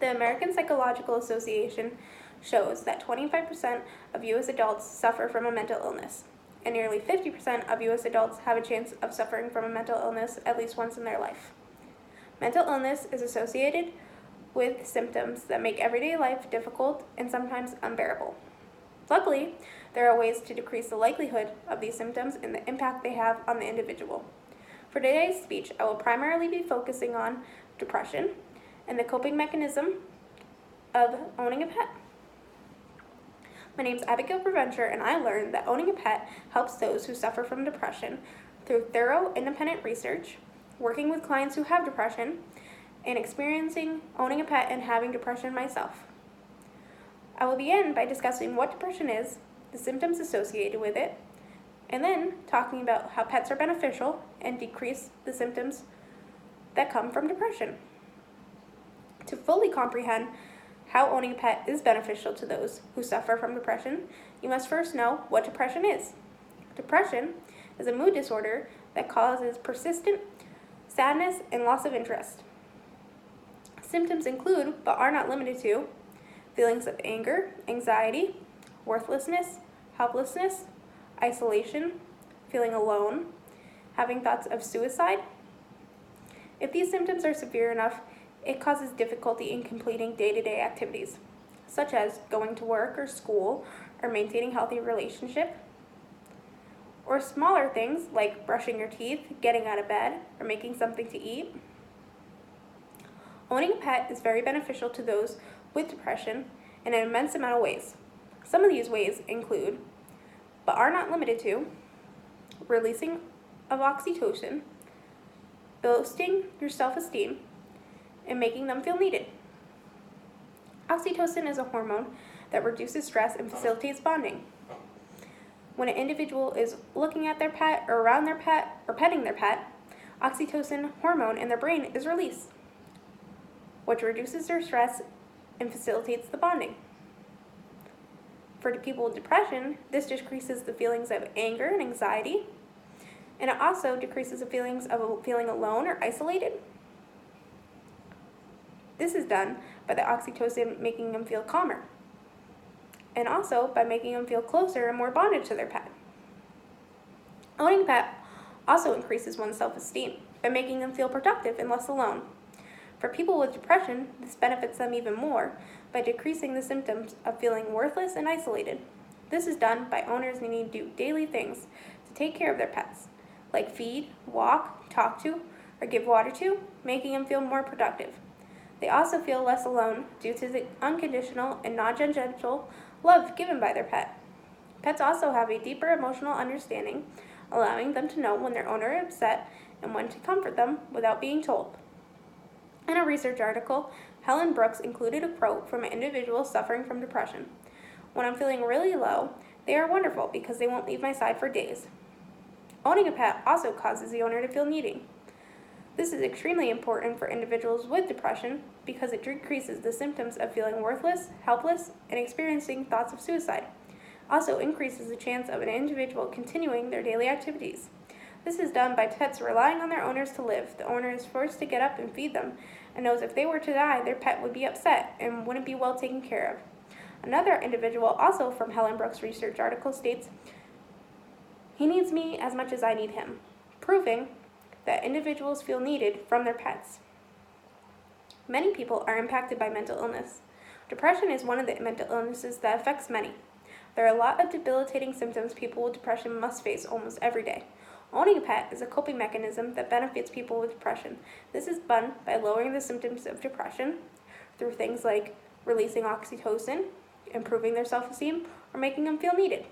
The American Psychological Association shows that 25% of U.S. adults suffer from a mental illness, and nearly 50% of U.S. adults have a chance of suffering from a mental illness at least once in their life. Mental illness is associated with symptoms that make everyday life difficult and sometimes unbearable. Luckily, there are ways to decrease the likelihood of these symptoms and the impact they have on the individual. For today's speech, I will primarily be focusing on depression and the coping mechanism of owning a pet. My name is Abigail Preventure, and I learned that owning a pet helps those who suffer from depression through thorough independent research, working with clients who have depression, and experiencing owning a pet and having depression myself. I will begin by discussing what depression is, the symptoms associated with it, and then talking about how pets are beneficial and decrease the symptoms that come from depression. To fully comprehend how owning a pet is beneficial to those who suffer from depression, you must first know what depression is. Depression is a mood disorder that causes persistent sadness and loss of interest. Symptoms include, but are not limited to, feelings of anger, anxiety, worthlessness, helplessness, isolation, feeling alone, having thoughts of suicide. If these symptoms are severe enough, it causes difficulty in completing day-to-day activities, such as going to work or school or maintaining healthy relationship, or smaller things like brushing your teeth, getting out of bed, or making something to eat. Owning a pet is very beneficial to those with depression in an immense amount of ways. Some of these ways include, but are not limited to, releasing of oxytocin, boosting your self-esteem, and making them feel needed. Oxytocin is a hormone that reduces stress and facilitates bonding. When an individual is looking at their pet or around their pet or petting their pet, oxytocin hormone in their brain is released, which reduces their stress and facilitates the bonding. For people with depression, this decreases the feelings of anger and anxiety, and it also decreases the feelings of feeling alone or isolated. This is done by the oxytocin making them feel calmer, and also by making them feel closer and more bonded to their pet. Owning a pet also increases one's self-esteem by making them feel productive and less alone. For people with depression, this benefits them even more by decreasing the symptoms of feeling worthless and isolated. This is done by owners needing to do daily things to take care of their pets, like feed, walk, talk to, or give water to, making them feel more productive. They also feel less alone due to the unconditional and non-judgmental love given by their pet. Pets also have a deeper emotional understanding, allowing them to know when their owner is upset and when to comfort them without being told. In a research article, Helen Brooks included a quote from an individual suffering from depression. "When I'm feeling really low, they are wonderful because they won't leave my side for days." Owning a pet also causes the owner to feel needy. This is extremely important for individuals with depression because it decreases the symptoms of feeling worthless, helpless, and experiencing thoughts of suicide. Also increases the chance of an individual continuing their daily activities. This is done by pets relying on their owners to live. The owner is forced to get up and feed them and knows if they were to die, their pet would be upset and wouldn't be well taken care of. Another individual, also from Helen Brooks' research article, states, "He needs me as much as I need him," proving that individuals feel needed from their pets. Many people are impacted by mental illness. Depression is one of the mental illnesses that affects many. There are a lot of debilitating symptoms people with depression must face almost every day. Owning a pet is a coping mechanism that benefits people with depression. This is done by lowering the symptoms of depression through things like releasing oxytocin, improving their self-esteem, or making them feel needed.